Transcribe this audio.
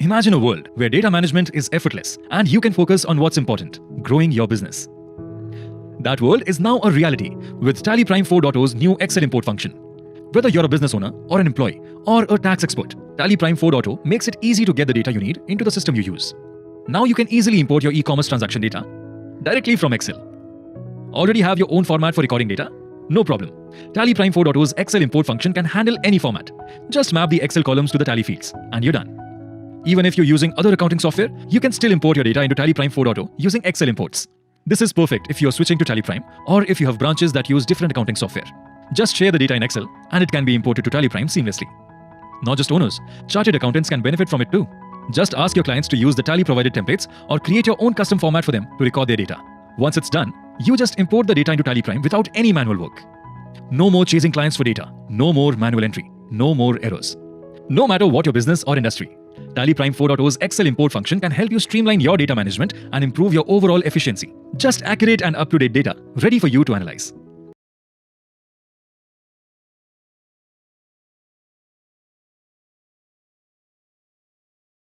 Imagine a world where data management is effortless and you can focus on what's important, growing your business. That world is now a reality with TallyPrime 4.0's new Excel import function. Whether you're a business owner or an employee or a tax expert, TallyPrime 4.0 makes it easy to get the data you need into the system you use. Now you can easily import your e-commerce transaction data directly from Excel. Already have your own format for recording data? No problem. TallyPrime 4.0's Excel import function can handle any format. Just map the Excel columns to the Tally fields and you're done. Even if you're using other accounting software, you can still import your data into TallyPrime 4.0 using Excel imports. This is perfect if you're switching to TallyPrime or if you have branches that use different accounting software. Just share the data in Excel and it can be imported to TallyPrime seamlessly. Not just owners, chartered accountants can benefit from it too. Just ask your clients to use the Tally provided templates or create your own custom format for them to record their data. Once it's done, you just import the data into TallyPrime without any manual work. No more chasing clients for data, no more manual entry, no more errors. No matter what your business or industry, TallyPrime 4.0's Excel import function can help you streamline your data management and improve your overall efficiency. Just accurate and up-to-date data, ready for you to analyze.